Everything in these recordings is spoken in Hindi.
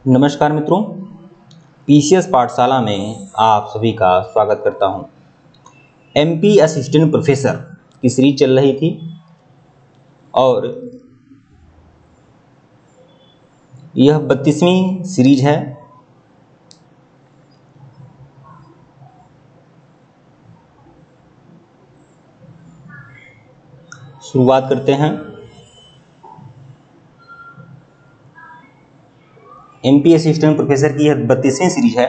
नमस्कार मित्रों, पीसीएस पाठशाला में आप सभी का स्वागत करता हूं। एमपी असिस्टेंट प्रोफेसर की सीरीज चल रही थी और यह 32वीं सीरीज है। शुरुआत करते हैं। एमपी असिस्टेंट प्रोफेसर की यह 32वीं सीरीज है।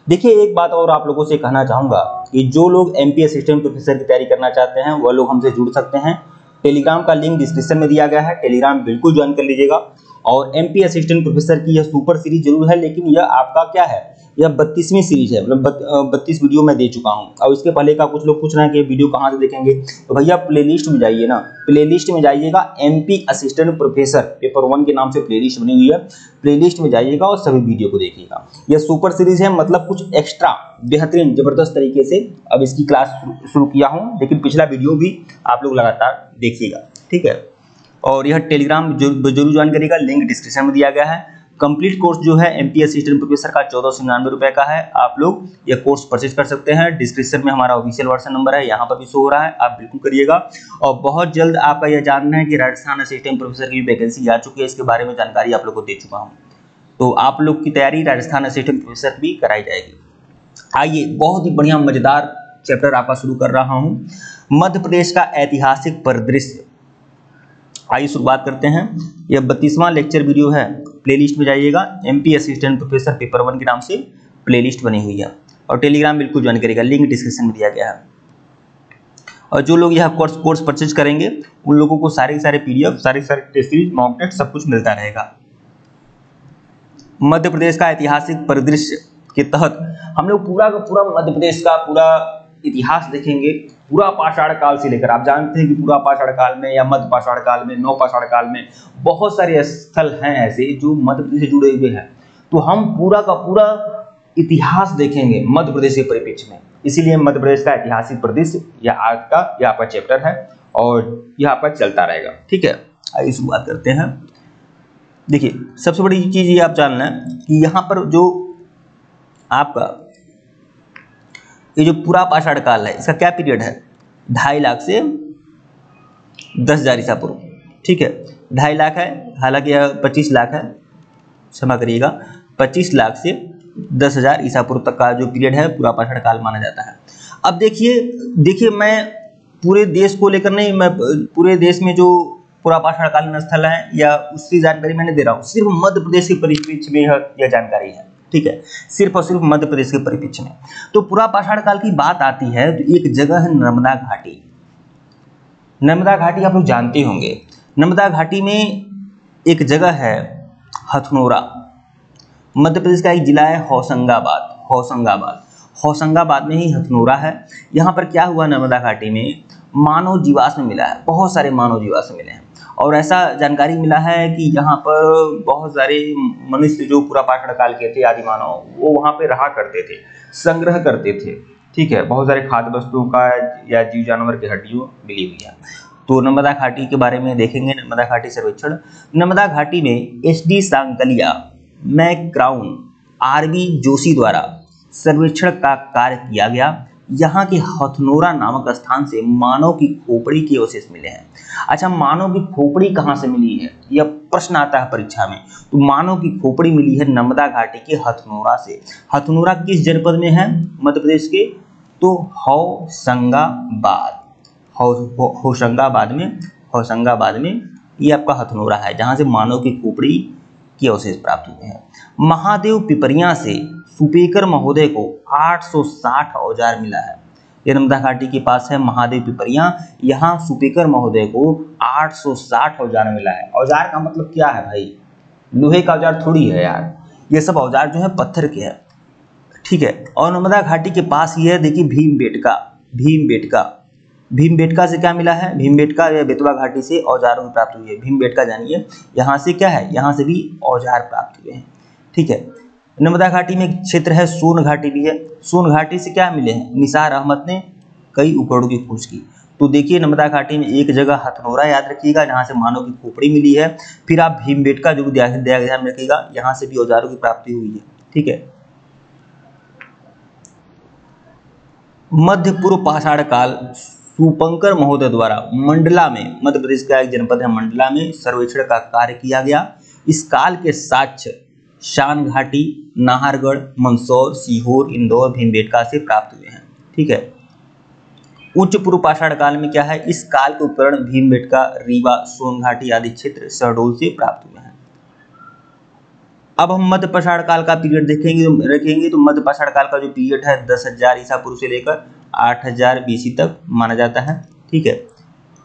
देखिए, एक बात और आप लोगों से कहना चाहूँगा कि जो लोग एमपी असिस्टेंट प्रोफेसर की तैयारी करना चाहते हैं वह लोग हमसे जुड़ सकते हैं। टेलीग्राम का लिंक डिस्क्रिप्शन में दिया गया है, टेलीग्राम बिल्कुल ज्वाइन कर लीजिएगा। और एमपी असिस्टेंट प्रोफेसर की यह सुपर सीरीज जरूर है, लेकिन यह आपका क्या है, यह 32वीं सीरीज है। मतलब 32 वीडियो मैं दे चुका हूँ। और इसके पहले का कुछ लोग पूछ रहे हैं कि वीडियो कहाँ से देखेंगे, तो भैया प्लेलिस्ट में जाइए ना, प्लेलिस्ट में जाइएगा। एमपी असिस्टेंट प्रोफेसर पेपर 1 के नाम से प्लेलिस्ट बनी हुई है, प्लेलिस्ट में जाइएगा और सभी वीडियो को देखिएगा। यह सुपर सीरीज है, मतलब कुछ एक्स्ट्रा बेहतरीन जबरदस्त तरीके से अब इसकी क्लास शुरू किया हूँ, लेकिन पिछला वीडियो भी आप लोग लगातार देखिएगा, ठीक है। और यह टेलीग्राम जरूर ज्वाइन करिएगा, लिंक डिस्क्रिप्शन में दिया गया है। कंप्लीट कोर्स जो है एमपी असिस्टेंट प्रोफेसर का 1499 रुपए का है। आप लोग ये कोर्स परचेज कर सकते हैं। डिस्क्रिप्शन में हमारा ऑफिशियल व्हाट्सएप नंबर है, यहाँ पर भी शो हो रहा है, आप बिल्कुल करिएगा। और बहुत जल्द आपका यह जानना है कि राजस्थान असिस्टेंट प्रोफेसर की वैकेंसी आ चुकी है, इसके बारे में जानकारी आप लोग को दे चुका हूँ। तो आप लोग की तैयारी राजस्थान असिस्टेंट प्रोफेसर भी कराई जाएगी। आइए, बहुत ही बढ़िया मजेदार चैप्टर आपका शुरू कर रहा हूँ, मध्य प्रदेश का ऐतिहासिक परिदृश्य। आइए शुरुआत करते हैं। यह 32वां लेक्चर वीडियो है। प्लेलिस्ट में जाइएगा, एमपी असिस्टेंट प्रोफेसर पेपर 1 के नाम से प्लेलिस्ट बनी हुई है। और टेलीग्राम बिल्कुल ज्वाइन करेगा, लिंक डिस्क्रिप्शन में दिया गया है। और जो लोग यह कोर्स परचेज करेंगे उन लोगों को सारे पीडीएफ, सारे टेस्ट सीरीज, मॉक टेस्ट सब कुछ मिलता रहेगा। मध्य प्रदेश का ऐतिहासिक परिदृश्य के तहत हम लोग पूरा का पूरा मध्य प्रदेश का पूरा इतिहास देखेंगे, पूरा पाषाण काल से लेकर। आप जानते हैं कि पूरा पाषाण काल में या मध्य पाषाण काल में, नव पाषाण काल में बहुत सारे स्थल हैं ऐसे जो मध्य प्रदेश से जुड़े हुए हैं। तो हम पूरा का पूरा इतिहास देखेंगे मध्य प्रदेश के परिप्रेक्ष्य में। इसीलिए मध्य प्रदेश का ऐतिहासिक परिदृश्य यह आज का यह आपका चैप्टर है और यह आपका चलता रहेगा, ठीक है। आइए शुरुआत करते हैं। देखिए, सबसे बड़ी चीज ये आप जानना है कि यहाँ पर जो आपका ये जो पूरा पाषाण काल है, इसका क्या पीरियड है, 2.5 लाख से 10,000 ईसा पूर्व, ठीक है। 2.5 लाख है, हालांकि यह 25 लाख है, क्षमा करिएगा, 25 लाख से 10,000 ईसा पूर्व तक का जो पीरियड है पूरा पाषाण काल माना जाता है। अब देखिए मैं पूरे देश को लेकर नहीं, मैं पूरे देश में जो पूरा पाषाण कालीन स्थल है या उसकी जानकारी मैंने दे रहा हूँ, सिर्फ मध्य प्रदेश के परिप्रेक्ष्य में यह जानकारी है, ठीक है, सिर्फ और सिर्फ मध्य प्रदेश के परिप्रेक्ष्य में। तो पूरा पाषाण काल की बात आती है तो एक जगह है नर्मदा घाटी। नर्मदा घाटी आप लोग जानते होंगे। नर्मदा घाटी में एक जगह है हथनोरा। मध्य प्रदेश का एक जिला है होशंगाबाद में ही हथनोरा है। यहाँ पर क्या हुआ, नर्मदा घाटी में मानव जीवाश्म मिला है, बहुत सारे मानव जीवाश्म मिले हैं। और ऐसा जानकारी मिला है कि यहाँ पर बहुत सारे मनुष्य जो पूरा पाषाण काल के थे, आदि मानव, वो वहाँ पे रहा करते थे, संग्रह करते थे, ठीक है। बहुत सारे खाद्य वस्तुओं का या जीव जानवर की हड्डियों मिली हुई है। तो नर्मदा घाटी के बारे में देखेंगे, नर्मदा घाटी सर्वेक्षण। नर्मदा घाटी में SD सांकलिया, मैक्राउन, RB जोशी द्वारा सर्वेक्षण का कार्य किया गया। यहाँ के हथनोरा नामक स्थान से मानव की खोपड़ी के अवशेष मिले हैं। अच्छा, मानव की खोपड़ी कहाँ से मिली है, यह प्रश्न आता है परीक्षा में। तो मानव की खोपड़ी मिली है नर्मदा घाटी के हथनोरा से। हथनोरा किस जनपद में है मध्य प्रदेश के, तो होशंगाबाद में ये आपका हथनोरा है, जहाँ से मानव की खोपड़ी के अवशेष प्राप्त हुए हैं। महादेव पिपरिया से सुपेकर महोदय को 860 औजार मिला है। ये नर्मदा घाटी के पास है महादेव पिपरिया, यहाँ सुपेकर महोदय को 860 औजार मिला है। औजार का मतलब क्या है भाई, लोहे का औजार थोड़ी है यार, ये सब औजार जो है पत्थर के हैं, ठीक है। और नर्मदा घाटी के पास ही है, देखिए भीमबेटका से क्या मिला है, भीमबेटका या बेतवा घाटी से औजारों की प्राप्त हुई है। भीमबेटका जानिए, यहाँ से क्या है, यहाँ से भी औजार प्राप्त हुए हैं, ठीक है। नर्मदा घाटी में एक क्षेत्र है सोन घाटी भी है। सोन घाटी से क्या मिले हैं, निसार अहमद ने कई उपकरणों की खोज की। तो देखिए नर्मदा घाटी में एक जगह हथनोरा याद रखिएगा जहां से मानव की खोपड़ी मिली है। फिर आप भीमबेटका जरूर ध्यान रखिएगा, यहाँ से भी औजारों की प्राप्ति हुई है। ठीक है। मध्य पूर्व पाषाण काल सुपंकर महोदय द्वारा मंडला में, मध्य प्रदेश का एक जनपद है मंडला में, सर्वेक्षण का कार्य किया गया। इस काल के साक्ष्य शान घाटी, नाहरगढ़, मंदसौर, सीहोर, इंदौर, भीमबेटका से प्राप्त हुए हैं। ठीक है। उच्च पूर्व पाषाण काल में क्या है, इस काल के उपकरण भीमबेटका, रीवा, सोनघाटी आदि क्षेत्र शहडोल से प्राप्त हुए हैं। अब हम मध्य पाषाण काल का पीरियड रखेंगे तो मध्य पाषाण काल का जो पीरियड है 10,000 ईसा पूर्व से लेकर 8,000 BC तक माना जाता है। ठीक है।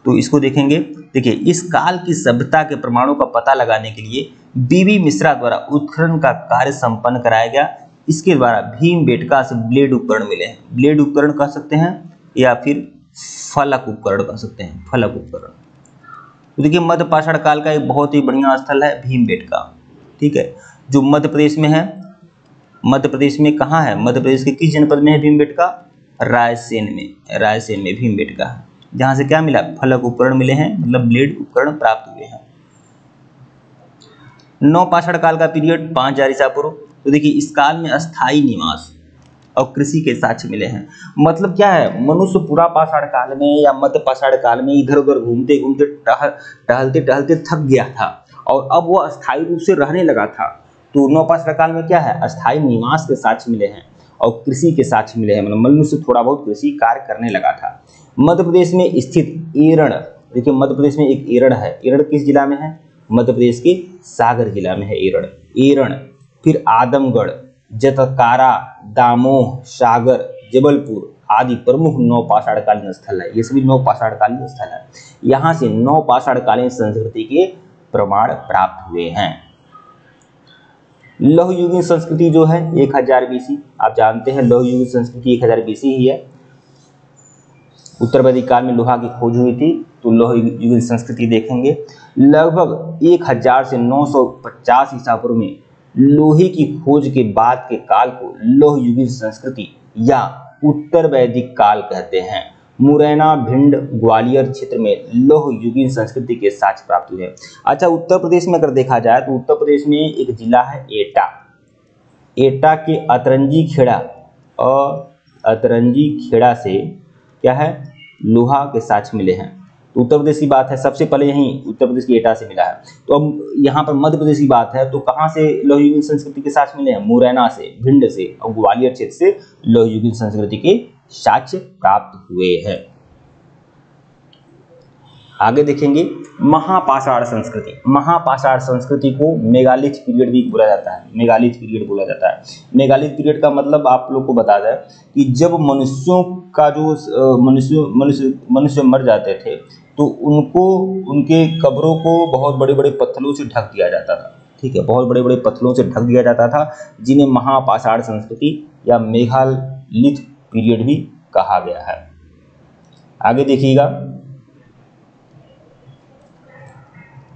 तो इसको देखेंगे। देखिए इस काल की सभ्यता के प्रमाणों का पता लगाने के लिए बीबी मिश्रा द्वारा उत्खनन का कार्य संपन्न कराया गया। इसके द्वारा भीमबेटका से ब्लेड उपकरण मिले हैं। ब्लेड उपकरण कह सकते हैं या फिर फलक उपकरण कह सकते हैं, फलक उपकरण। तो देखिए मध्य पाषाण काल का एक बहुत ही बढ़िया स्थल है भीमबेटका। ठीक है, जो मध्य प्रदेश में है। मध्य प्रदेश में कहाँ है, मध्य प्रदेश के किस जनपद में है भीमबेटका? रायसेन में, रायसेन में भीमबेटका है, जहां से क्या मिला, फलक उपकरण मिले हैं, मतलब ब्लेड उपकरण प्राप्त हुए हैं। नवपाषाण काल का पीरियड 5,000 ईसा पूर्व। तो देखिए इस काल में अस्थायी निवास और कृषि के साक्ष्य मिले हैं। मतलब क्या है, मनुष्य पूरा पाषाण काल में या मध्य पाषाण काल में इधर उधर घूमते घूमते टहलते टहलते थक गया था और अब वह अस्थायी रूप से रहने लगा था। तो नवपाषाण काल में क्या है, अस्थायी निवास के साक्ष्य मिले हैं और कृषि के साक्ष्य मिले हैं, मतलब मनुष्य थोड़ा बहुत कृषि कार्य करने लगा था। मध्य प्रदेश में स्थित एरण, देखिए मध्य प्रदेश में एक एरण है। एरण किस जिला में है, मध्य प्रदेश के सागर जिला में है एरण। एरण, फिर आदमगढ़, जतकारा, दामोह, सागर, जबलपुर आदि प्रमुख नवपाषाणकालीन स्थल है। ये सभी नवपाषाणकालीन स्थल है। यहाँ से नवपाषाणकालीन संस्कृति के प्रमाण प्राप्त हुए हैं। लौहयुगीन संस्कृति जो है 1000 BC, आप जानते हैं लौहयुगीन संस्कृति 1000 BC ही है। उत्तर वैदिक काल में लोहा की खोज हुई थी, तो लौहयुगीन संस्कृति देखेंगे। लगभग 1000 से 950 ईसा पूर्व में लोहे की खोज के बाद के काल को लौहयुगीन संस्कृति या उत्तर वैदिक काल कहते हैं। मुरैना, भिंड, ग्वालियर क्षेत्र में लौहयुगीन संस्कृति के साक्ष्य प्राप्त हुए हैं। अच्छा, उत्तर प्रदेश में अगर देखा जाए तो उत्तर प्रदेश में एक जिला है एटा। एटा के अतरंजी खेड़ा और अतरंजी खेड़ा से क्या है, लोहा के साक्ष्य मिले हैं। तो उत्तर प्रदेश की बात है, सबसे पहले यहीं उत्तर प्रदेश की एटा से मिला है। तो अब यहाँ पर मध्य प्रदेश की बात है, तो कहाँ से लौहयुगीन संस्कृति के साक्ष्य मिले हैं, मुरैना से, भिंड से और ग्वालियर क्षेत्र से लौहयुगीन संस्कृति के साक्ष्य प्राप्त हुए हैं। आगे देखेंगे महापाषाण संस्कृति। महापाषाण संस्कृति को मेगालिथ पीरियड भी बोला जाता है, मेगालिथ पीरियड बोला जाता है। मेगालिथ पीरियड का मतलब आप लोग को बता दें कि जब मनुष्यों का जो मनुष्य मर जाते थे तो उनको, उनके कब्रों को बहुत बड़े बड़े पत्थरों से ढक दिया जाता था। ठीक है, बहुत बड़े बड़े पत्थरों से ढक दिया जाता था, जिन्हें महापाषाण संस्कृति या मेगालिथ पीरियड भी कहा गया है। आगे देखिएगा,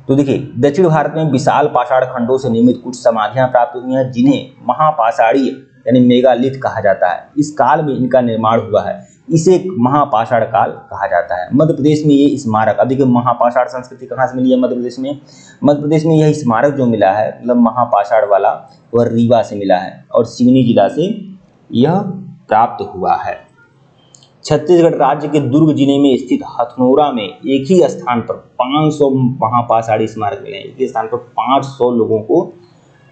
तो देखिए दक्षिण भारत में विशाल पाषाण खंडों से निर्मित कुछ समाधियां प्राप्त हुई हैं, जिन्हें महापाषाणीय यानी मेगालिथ कहा जाता है। इस काल में इनका निर्माण हुआ है, इसे महापाषाण काल कहा जाता है। मध्य प्रदेश में ये स्मारक, अब देखिए महापाषाण संस्कृति कहाँ से मिली है मध्य प्रदेश में? मध्य प्रदेश में यह स्मारक जो मिला है, मतलब महापाषाण वाला, वह रीवा से मिला है और सिवनी जिला से यह प्राप्त हुआ है। छत्तीसगढ़ राज्य के दुर्ग जिले में स्थित हथनोरा में एक ही स्थान पर 500 महापाषाणी स्मारक मिले हैं। एक ही स्थान पर 500 लोगों को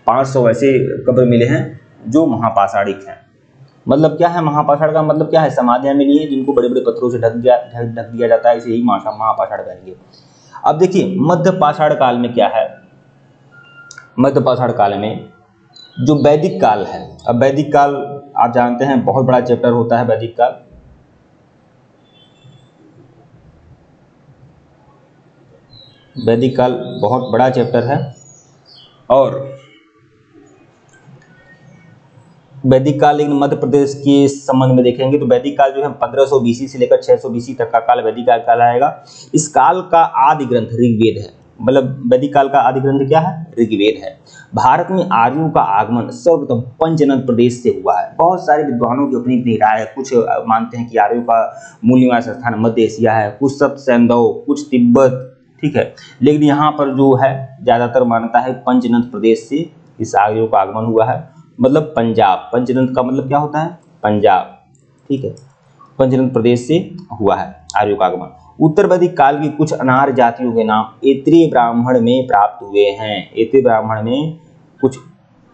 500 ऐसे कब्र मिले हैं जो महापाषाणिक हैं। मतलब क्या है, महापाषाण का मतलब क्या है, समाधियां मिली है जिनको बड़े बड़े पत्थरों से ढक दिया जाता है, इसे ही महापाषाण कहेंगे। अब देखिए मध्य पाषाण काल में क्या है, मध्य पाषाण काल में जो वैदिक काल है। अब वैदिक काल आप जानते हैं बहुत बड़ा चैप्टर होता है वैदिक काल। वैदिक काल बहुत बड़ा चैप्टर है और वैदिक काल लेकिन मध्य प्रदेश के संबंध में देखेंगे तो वैदिक काल जो है 1500 BC से लेकर 600 BC तक का काल वैदिक काल कहलाएगा। इस काल का आदि ग्रंथ ऋग्वेद है। मतलब वैदिक काल का आदि ग्रंथ क्या है? ऋग्वेद है। भारत में आर्यों का आगमन सर्वप्रथम पंचनद प्रदेश से हुआ है। बहुत सारे विद्वानों की अपनी अपनी राय है। कुछ मानते हैं कि आर्यों का मूल निवास स्थान मध्य एशिया है, कुछ सप्त सैंधव, कुछ तिब्बत, ठीक है। लेकिन यहाँ पर जो है ज्यादातर मान्यता है पंचनद प्रदेश से इस आर्यों का आगमन हुआ है, मतलब पंजाब। पंचनद का मतलब क्या होता है? पंजाब, ठीक है। पंचनद प्रदेश से हुआ है आर्यों का आगमन। उत्तर वैदिक काल की कुछ अनार्य जातियों के नाम ऐत्रेय ब्राह्मण में प्राप्त हुए हैं। ऐत्रेय ब्राह्मण में कुछ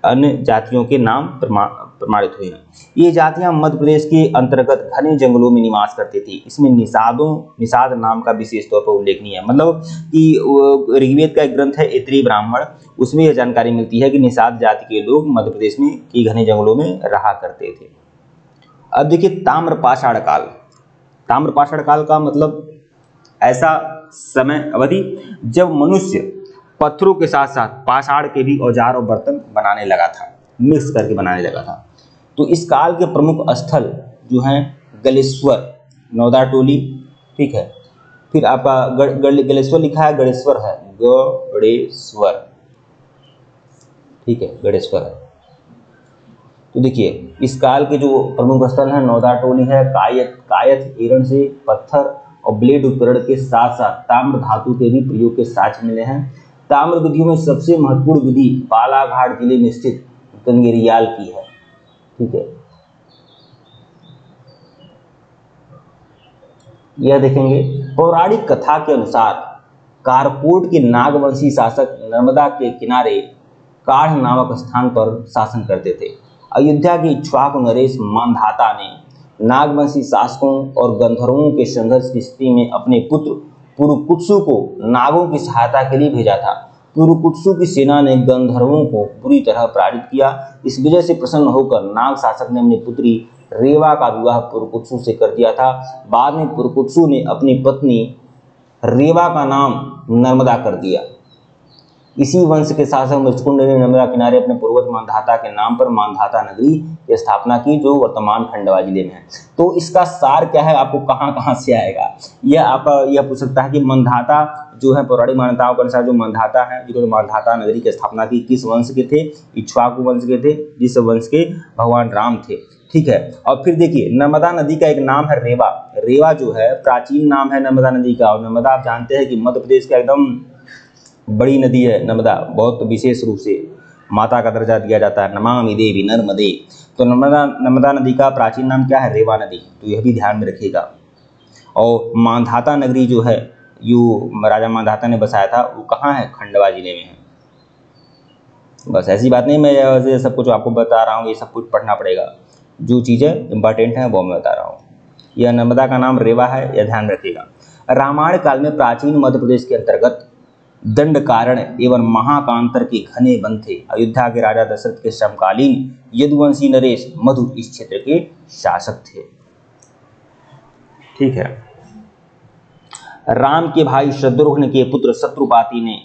अन्य जातियों के नाम प्रमाणित हुए हैं। ये जातियां मध्य प्रदेश के अंतर्गत घने जंगलों में निवास करती थी। इसमें निषाद नाम का विशेष तौर पर उल्लेखनीय है। मतलब कि ऋग्वेद का एक ग्रंथ है ऐत्रेय ब्राह्मण, उसमें यह जानकारी मिलती है कि निषाद जाति के लोग मध्य प्रदेश में की घने जंगलों में रहा करते थे। अब देखिए ताम्रपाषाण काल। ताम्रपाषाण काल का मतलब ऐसा समय अवधि जब मनुष्य पत्थरों के साथ साथ पाषाण के भी औजार और बर्तन बनाने लगा था, मिक्स करके बनाने लगा था। तो इस काल के प्रमुख स्थल जो हैं गलेश्वर, नौदा टोली, ठीक है। फिर आपका गलेश्वर लिखा है, गणेश्वर है, गणेश्वर, ठीक है, गणेश्वर है। तो देखिए इस काल के जो प्रमुख स्थल हैं नौदा टोली है, कायथ एरण से पत्थर और ब्लेड उपकरण के साथ साथ ताम्र धातु के भी प्रयोग के साक्ष्य मिले हैं। ताम्र विधियों में सबसे महत्वपूर्ण विधि बालाघाट जिले में स्थित गंगेरियाल की है, ठीक है। यह देखेंगे पौराणिक कथा के अनुसार कारकोट के नागवंशी शासक नर्मदा के किनारे काढ़ नामक स्थान पर शासन करते थे। अयोध्या के इक्ष्वाकु नरेश मांधाता ने नागवंशी शासकों और गंधर्वों के संघर्ष की स्थिति में अपने पुत्र पुरुकुत्सु को नागों की सहायता के लिए भेजा था। पुरुकुत्सु की सेना ने गंधर्वों को बुरी तरह पराजित किया। इस विजय से प्रसन्न होकर नाग शासक ने अपनी पुत्री रेवा का विवाह पुरुकुत्सु से कर दिया था। बाद में पुरुकुत्सु ने अपनी पत्नी रेवा का नाम नर्मदा कर दिया। इसी वंश के शासक मृचकुंड ने नर्मदा किनारे अपने पूर्वज मांधाता के नाम पर मांधाता नगरी की स्थापना की, जो वर्तमान खंडवा जिले में है। तो इसका सार क्या है, आपको कहाँ कहाँ से आएगा, यह आपका यह पूछ सकता है कि मांधाता जो है पौराणिक मान्यताओं के अनुसार जो मांधाता है जिन्होंने मांधाता नगरी की स्थापना की, किस वंश के थे? इक्ष्वाकु वंश के थे, जिस वंश के भगवान राम थे, ठीक है। और फिर देखिए नर्मदा नदी का एक नाम है रेवा। रेवा जो है प्राचीन नाम है नर्मदा नदी का। और नर्मदा आप जानते हैं कि मध्य प्रदेश का एकदम बड़ी नदी है नर्मदा, बहुत विशेष रूप से माता का दर्जा दिया जाता है, नमामि देवी नर्मदे। तो नर्मदा नदी का प्राचीन नाम क्या है? रेवा नदी। तो यह भी ध्यान में रखिएगा। और मांधाता नगरी जो है यू राजा मांधाता ने बसाया था, वो कहाँ है? खंडवा जिले में है। बस ऐसी बात नहीं, मैं सब कुछ आपको बता रहा हूँ, ये सब कुछ पढ़ना पड़ेगा। जो चीज़ें इंपॉर्टेंट हैं वो मैं बता रहा हूँ। यह नर्मदा का नाम रेवा है, यह ध्यान रखिएगा। रामायण काल में प्राचीन मध्य प्रदेश के अंतर्गत दंडकारण्य एवं महाकांतर के घने वन थे। अयोध्या के राजा दशरथ के समकालीन यदुवंशी नरेश मधु इस क्षेत्र के शासक थे, ठीक है। राम के भाई शत्रुघ्न के पुत्र शत्रुपाति ने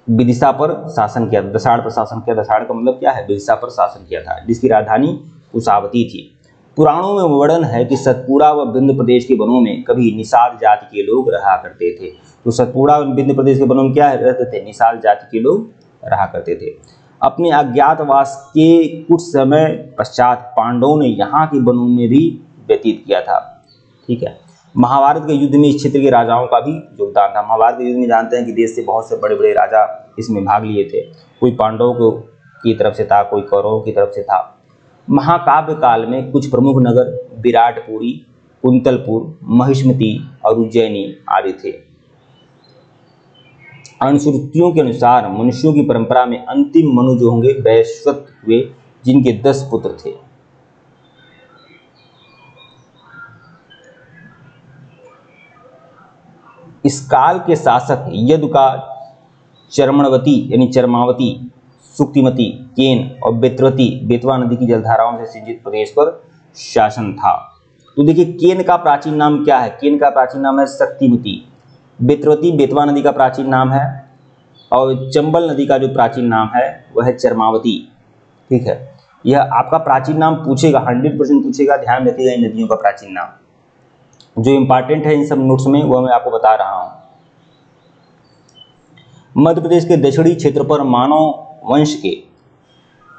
विदिशा पर शासन किया, दसाड़ पर शासन किया। दसाड़ का मतलब क्या है? विदिशा पर शासन किया था, जिसकी राजधानी कुशावती थी। पुराणों में वर्णन है कि सतपुड़ा व विंध्य प्रदेश के वनों में कभी निषाद जाति के लोग रहा करते थे। तो सतपुड़ा और विंध्य प्रदेश के वनों में क्या रहते थे? निषाद जाति के लोग रहा करते थे। अपने अज्ञातवास के कुछ समय पश्चात पांडवों ने यहाँ के वनों में भी व्यतीत किया था, ठीक है। महाभारत के युद्ध में इस क्षेत्र के राजाओं का भी योगदान था। महाभारत के युद्ध में जानते हैं कि देश से बहुत से बड़े बड़े राजा इसमें भाग लिए थे। कोई पांडवों की तरफ से था, कोई कौरवों की तरफ से था। महाकाव्य काल में कुछ प्रमुख नगर विराटपुरी, कुंतलपुर, महिष्मती और उज्जैनी आदि थे। अनुश्रुतियों के अनुसार मनुष्यों की परंपरा में अंतिम मनु जो होंगे वैश्वत हुए, जिनके 10 पुत्र थे। इस काल के शासक यदु का चरमणवती यानी चरमावती, सुक्तिमती, केन और बेतवती, बेतवा नदी की जलधाराओं से सिंचित प्रदेश पर शासन था। तो देखिए केन का प्राचीन नाम क्या है? केन का प्राचीन नाम है शक्तिमती। बेतवती बेतवा नदी का प्राचीन नाम है। और चंबल नदी का जो प्राचीन नाम है वह है चरमावती, ठीक है। यह आपका प्राचीन नाम पूछेगा, 100% पूछेगा, ध्यान रखिएगा इन नदियों का प्राचीन नाम। जो इंपॉर्टेंट है इन सब नोट्स में वो मैं आपको बता रहा हूँ। मध्य प्रदेश के दक्षिणी क्षेत्र पर मानव वंश के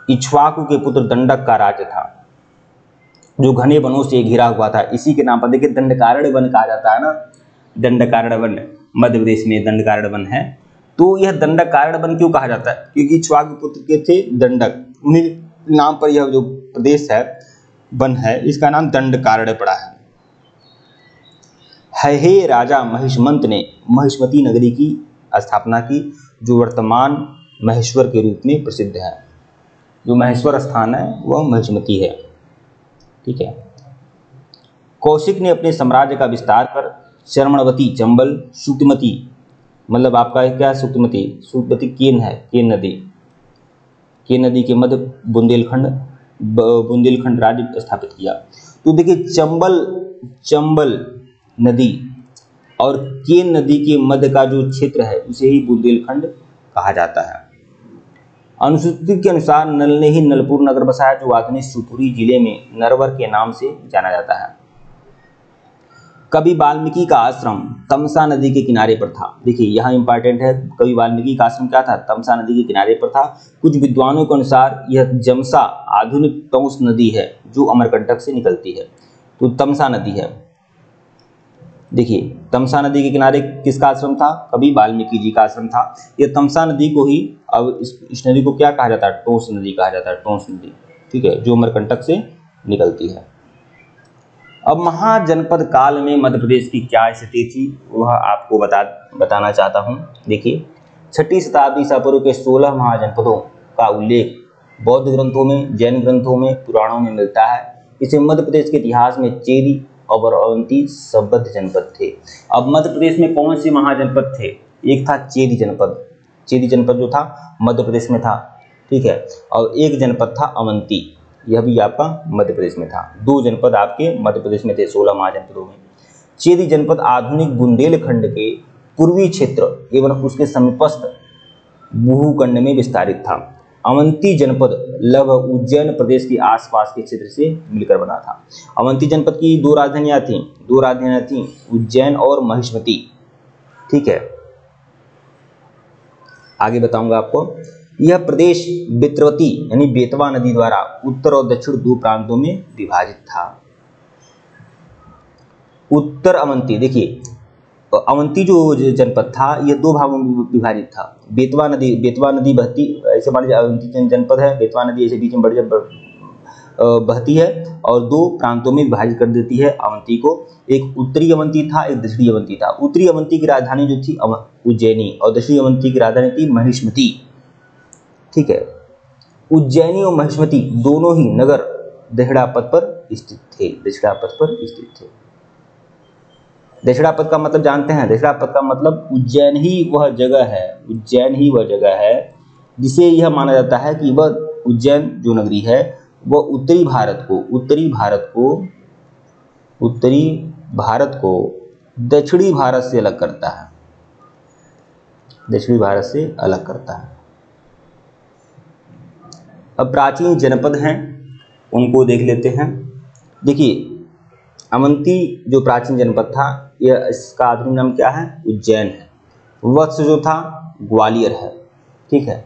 इक्ष्वाकु के पुत्र दंडक का राज्य था, जो घने वनों से घिरा हुआ था। इसी के नाम पर देखिए दंडकारण्य वन कहा जाता है ना, दंडकारण्य वन, मध्य प्रदेश में दंडकारण्य वन है। तो यह दंडकारण्य वन क्यों कहा जाता है? क्योंकि इक्ष्वाकु पुत्र के थे दंडक, उन्हीं नाम पर यह जो प्रदेश है, वन है, इसका नाम दंडकारण्य पड़ा है। हे राजा महिष्मंत ने महिष्मती नगरी की स्थापना की, जो वर्तमान महेश्वर के रूप में प्रसिद्ध है। जो महेश्वर स्थान है वह महिष्मती है, ठीक है। कौशिक ने अपने साम्राज्य का विस्तार कर चर्मणवती, चंबल, सूक्तमती, मतलब आपका क्या सूक्तमती, सूक्तमती केन है, केन नदी के मध्य बुंदेलखंड राज्य स्थापित किया। तो देखिए चंबल नदी और केन नदी के मध्य का जो क्षेत्र है उसे ही बुंदेलखंड कहा जाता है। अनुसूची के अनुसार नल ने ही नलपुर नगर बसाया, जो आधुनिक शिवपुरी जिले में नरवर के नाम से जाना जाता है। कवि वाल्मीकि का आश्रम तमसा नदी के किनारे पर था। देखिए यहाँ इंपॉर्टेंट है, कवि वाल्मीकि का आश्रम क्या था? तमसा नदी के किनारे पर था। कुछ विद्वानों के अनुसार यह जमसा आधुनिक टोंस नदी है, जो अमरकंटक से निकलती है। तो तमसा नदी है। देखिए तमसा नदी के किनारे किसका आश्रम था? कवि वाल्मीकि जी का आश्रम था। यह तमसा नदी को ही, अब इस नदी को क्या कहा जाता है? टोंस नदी कहा जाता है, टोंस नदी, ठीक है, जो अमरकंटक से निकलती है। अब महाजनपद काल में मध्य प्रदेश की क्या स्थिति थी वह आपको बताना चाहता हूँ। देखिए 6वीं शताब्दी ईसा पूर्व के 16 महाजनपदों का उल्लेख बौद्ध ग्रंथों में, जैन ग्रंथों में, पुराणों में मिलता है। इसे मध्य प्रदेश के इतिहास में चेरी और अवंती संबद्ध जनपद थे। अब मध्य प्रदेश में कौन से महाजनपद थे? एक था चेरी जनपद, चेरी जनपद जो था मध्य प्रदेश में था, ठीक है, और एक जनपद था अवंती, यह भी आपका मध्य प्रदेश में था। 2 जनपद आपके मध्य प्रदेश में थे 16 महाजनपदों में। चेरी जनपद आधुनिक बुंदेलखंड के पूर्वी क्षेत्र एवं उसके समीपस्थ भूखंड में विस्तारित था। अवंती जनपद लगभग उज्जैन प्रदेश के आसपास के क्षेत्र से मिलकर बना था। अवंती जनपद की 2 राजधानियां थीं, उज्जैन और महिष्मती, ठीक है। आगे बताऊंगा आपको। यह प्रदेश बेतवती यानी बेतवा नदी द्वारा उत्तर और दक्षिण 2 प्रांतों में विभाजित था। उत्तर अवंती, देखिए अवंती जो जनपद था यह 2 भागों में विभाजित था। बेतवा नदी बहती, ऐसे मान लीजिए अवंती जनपद है, बेतवा नदी ऐसे बीच में बहती है और 2 प्रांतों में विभाजित कर देती है अवंती को। एक उत्तरी अवंती था, एक दक्षिणी अवंती था। उत्तरी अवंती की राजधानी जो थी उज्जैनी और दक्षिणी अवंती की राजधानी थी महिष्मती, ठीक है। उज्जैनी और महिष्मती दोनों ही नगर दक्षिणापथ पर स्थित थे, दक्षिणापथ का मतलब जानते हैं? दक्षिणापथ का मतलब उज्जैन ही वह जगह है जिसे यह माना जाता है कि वह उज्जैन जो नगरी है वह उत्तरी भारत को दक्षिणी भारत से अलग करता है। अब प्राचीन जनपद हैं उनको देख लेते हैं। देखिए अवंती जो प्राचीन जनपद था, यह इसका आधुनिक नाम क्या है? उज्जैन है। वत्स जो था ग्वालियर है, ठीक है,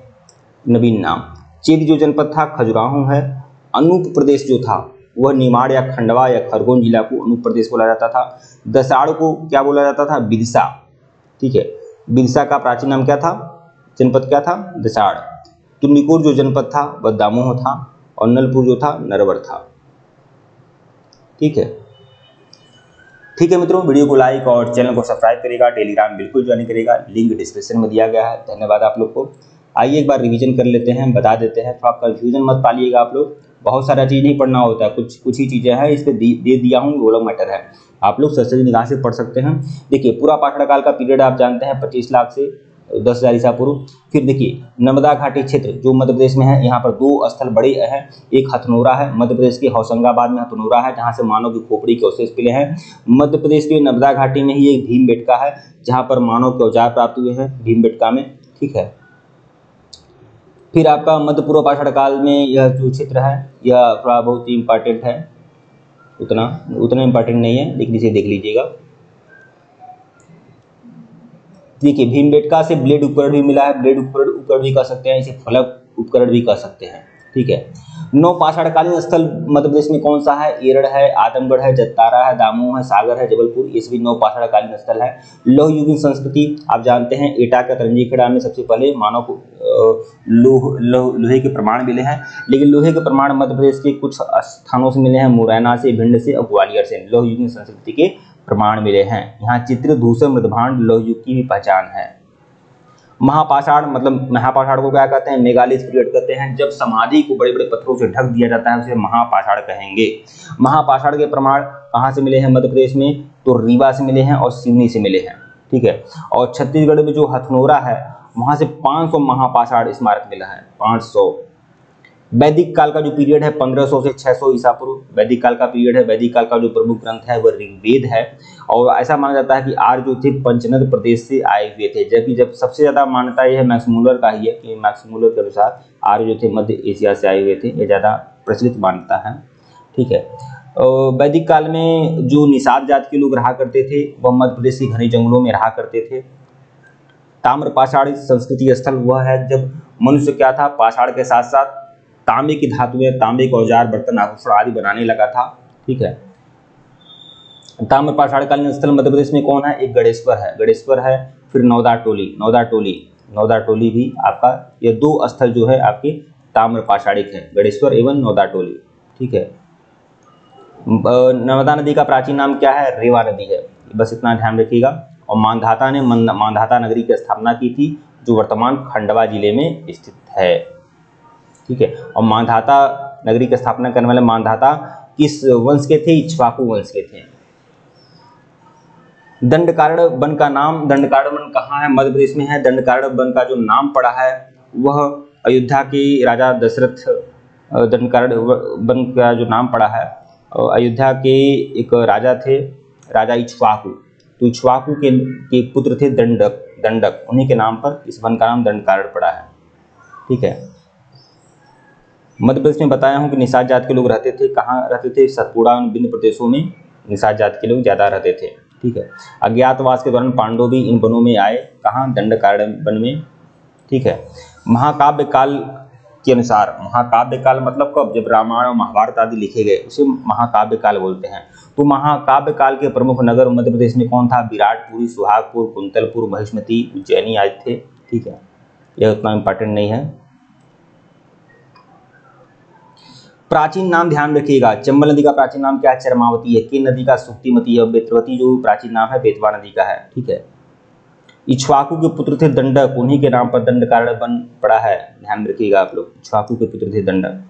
नवीन नाम। चेरी जो जनपद था खजुराहो है। अनूप प्रदेश जो था वह निमाड़ या खंडवा या खरगोन जिला को अनूप प्रदेश बोला जाता था। दसाड़ को क्या बोला जाता था? बिरसा, ठीक है। बिरसा का प्राचीन नाम क्या था? जनपद क्या था? दसाड़। तुमनिकोर जो जनपद था वह दामोह था और नलपुर जो था नरवर था, ठीक है मित्रों, वीडियो को लाइक और चैनल को सब्सक्राइब करिएगा। टेलीग्राम बिल्कुल ज्वाइन करिएगा, लिंक डिस्क्रिप्शन में दिया गया है। धन्यवाद आप लोग को। आइए एक बार रिवीजन कर लेते हैं, बता देते हैं, थोड़ा कंफ्यूजन मत पालिएगा आप लोग। बहुत सारा चीज़ नहीं पढ़ना होता है, कुछ ही चीज़ें हैं इस पर दे दिया हूँ, वो लोग मैटर है, आप लोग सरसरी निगाह से पढ़ सकते हैं। देखिए पूरा पाषाण काल का पीरियड आप जानते हैं 25 लाख से 10,000 ईसा पूर्व। फिर देखिए नर्मदा घाटी क्षेत्र जो मध्य प्रदेश में है, यहाँ पर 2 स्थल बड़े हैं। एक हथनोरा है, मध्य प्रदेश के होशंगाबाद में हथनोरा है, जहाँ से मानव की खोपड़ी के अवशेष मिले हैं। मध्य प्रदेश के नर्मदा घाटी में ही एक भीमबेटका है, जहाँ पर मानव के औजार प्राप्त हुए हैं भीमबेटका में, ठीक है। फिर आपका मध्य पूर्व पाषाण काल में यह जो क्षेत्र है यह थोड़ा बहुत ही इम्पॉर्टेंट है, उतना इम्पॉर्टेंट नहीं है, लेकिन इसे देख लीजिएगा। देखिए भीमबेटका से ब्लेड उपकरण भी मिला है, ब्लेड उपकरण भी कह सकते हैं, इसे फलक उपकरण भी कह सकते हैं। ठीक है। 9 पाषाणकालीन स्थल मध्य प्रदेश में कौन सा है? एरड़ है, आदमगढ़ है, जतारा है, दामोह है, सागर है, जबलपुर, ये सभी 9 पाषाणकालीन स्थल है। लौह युगीन संस्कृति आप जानते हैं, एटा का तरंजी खेड़ा में सबसे पहले मानव को लोहे के प्रमाण मिले हैं, लेकिन लोहे के प्रमाण मध्य प्रदेश के कुछ स्थानों से मिले हैं, मुरैना से, भिंड से और ग्वालियर से लौह युगीन संस्कृति के प्रमाण मिले हैं। यहाँ चित्र धूसर मृदभांड लौह युग की भी पहचान है। महापाषाण मतलब महापाषाण को क्या कहते हैं? मेगालिथ पीरियड कहते हैं। जब समाधि को बड़े बड़े पत्थरों से ढक दिया जाता है उसे महापाषाण कहेंगे। महापाषाण के प्रमाण कहाँ से मिले हैं मध्य प्रदेश में? तो रीवा से मिले हैं और सिवनी से मिले हैं। ठीक है। और छत्तीसगढ़ में जो हथनोरा है वहां से 500 महापाषाण स्मारक मिला है, 500। वैदिक काल का जो पीरियड है 1500 से 600 ईसा पूर्व वैदिक काल का पीरियड है। वैदिक काल का जो प्रमुख ग्रंथ है वह ऋग्वेद है, और ऐसा माना जाता है कि आर्य जो थे पंचनद प्रदेश से आए हुए थे, जबकि जब सबसे ज्यादा मान्यता यह मैक्स मुलर का ही है कि मैक्स मुलर के अनुसार आर्य जो थे मध्य एशिया से आए हुए थे, ये ज्यादा प्रचलित मान्यता है। ठीक है। वैदिक काल में जो निषाद जाति के लोग रहा करते थे वह मध्य प्रदेश के घने जंगलों में रहा करते थे। ताम्र पाषाण संस्कृति स्थल वह है जब मनुष्य क्या था, पाषाण के साथ साथ तांबे की धातुएं, तांबे के औजार, बर्तन, आभूषण आदि बनाने लगा था। ठीक है। ताम्र पाषाणकालीन स्थल मध्य प्रदेश में कौन है? एक गणेश्वर है, गणेश्वर है, फिर नौदा टोली भी आपका, ये 2 स्थल जो है आपके ताम्र पाषाणिक है, गणेश्वर एवं नौदा टोली। ठीक है। नर्मदा नदी का प्राचीन नाम क्या है? रेवा नदी है, बस इतना ध्यान रखिएगा। और मांधाता ने मांधाता नगरी की स्थापना की थी जो वर्तमान खंडवा जिले में स्थित है। ठीक है। और मांधाता नगरी की स्थापना करने वाले मांधाता किस वंश के थे? इक्ष्वाकु वंश के थे। दंडकारण्य वन का नाम, दंडकारण्य वन कहाँ है? मध्य प्रदेश में है। दंडकारण्य वन का जो नाम पड़ा है वह अयोध्या के राजा दशरथ, दंडकारण्य वन का जो नाम पड़ा है अयोध्या के एक राजा थे, राजा इक्ष्वाकु। तो इक्ष्वाकु के पुत्र थे दंडक, उन्हीं के नाम पर इस वन का नाम दंडकारण्य पड़ा है। ठीक है। मध्य प्रदेश में बताया हूँ कि निषाद जाति के लोग रहते थे, कहाँ रहते थे? सतपुड़ा और विंध्य प्रदेशों में निषाद जाति के लोग ज्यादा रहते थे। ठीक है। अज्ञातवास के दौरान पांडव भी इन वनों में आए, कहाँ? दंडकारण्य वन में। ठीक है। महाकाव्य काल के अनुसार, महाकाव्य काल मतलब कब? जब रामायण और महाभारत आदि लिखे गए उसे महाकाव्य काल बोलते हैं। तो महाकाव्य काल के प्रमुख नगर मध्य प्रदेश में कौन था? विराटपुरी, सुहागपुर, कुंतलपुर, महिष्मती, उज्जैनी आदि थे। ठीक है। यह उतना इंपॉर्टेंट नहीं है। प्राचीन नाम ध्यान रखिएगा, चंबल नदी का प्राचीन नाम क्या है? चरमावती है। केन नदी का सुक्तिमती है। बेतवती जो प्राचीन नाम है बेतवा नदी का है। ठीक है। इक्ष्वाकु के पुत्र थे दंडक, उन्हीं के नाम पर दंडकारण्य वन पड़ा है, ध्यान रखिएगा आप लोग। इक्ष्वाकु के पुत्र थे दंडक।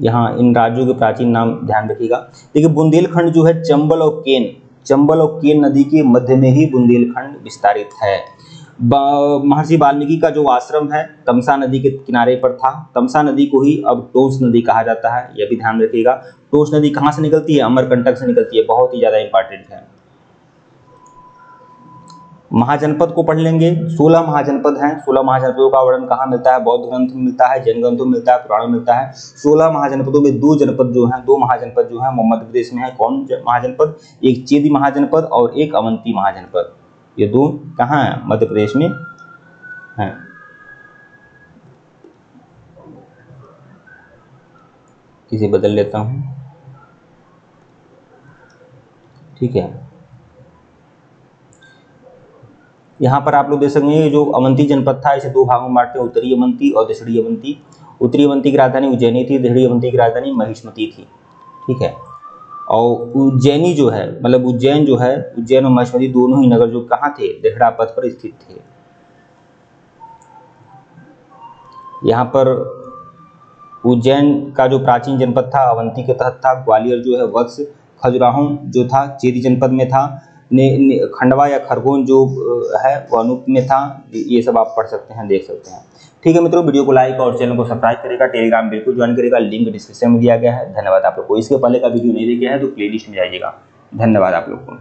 यहाँ इन राज्यों के प्राचीन नाम ध्यान रखिएगा। देखिए बुंदेलखंड जो है चंबल और केन नदी के मध्य में ही बुंदेलखंड विस्तारित है। महर्षि वाल्मीकि का जो आश्रम है तमसा नदी के किनारे पर था। तमसा नदी को ही अब टोंस नदी कहा जाता है, यह भी ध्यान रखिएगा। टोंस नदी कहाँ से निकलती है? अमरकंटक से निकलती है, बहुत ही ज्यादा इंपॉर्टेंट है। महाजनपद को पढ़ लेंगे। 16 महाजनपद हैं। 16 महाजनपदों का वर्णन कहाँ मिलता है? बौद्ध ग्रंथ में मिलता है, जैन ग्रंथों में मिलता है, पुराणों में मिलता है। 16 महाजनपदों में 2 महाजनपद जो है वो मध्य प्रदेश में है। कौन महाजनपद? एक चेदी महाजनपद और एक अवंती महाजनपद। ये 2 कहाँ है? मध्य प्रदेश में है। इसे बदल लेता हूं। ठीक है। यहाँ पर आप लोग देख सकेंगे जो अवंती जनपद था इसे 2 भागों में बांटते हैं, उत्तरी अवंती और दक्षिणी अवंती। उत्तरी अवंती की राजधानी उज्जैनी थी, दक्षिणी अवंती की राजधानी महिष्मती थी। ठीक है। और उज्जैनी जो है मतलब उज्जैन जो है, उज्जैन और महिष्मती दोनों ही नगर जो कहाँ थे? देहड़ा पथ पर स्थित थे। यहाँ पर उज्जैन का जो प्राचीन जनपद था अवंती के तहत था। ग्वालियर जो है वत्स, खजुराहो जो था चेदी जनपद में था। खंडवा या खरगोन जो है वो अनूप में था। ये सब आप पढ़ सकते हैं, देख सकते हैं। ठीक है मित्रों, वीडियो को लाइक और चैनल को सब्सक्राइब करेगा। टेलीग्राम बिल्कुल ज्वाइन करेगा, लिंक डिस्क्रिप्शन में दिया गया है। धन्यवाद। आप लोग को इसके पहले का वीडियो नहीं देखा है तो प्लेलिस्ट में जाइएगा। धन्यवाद आप लोग को।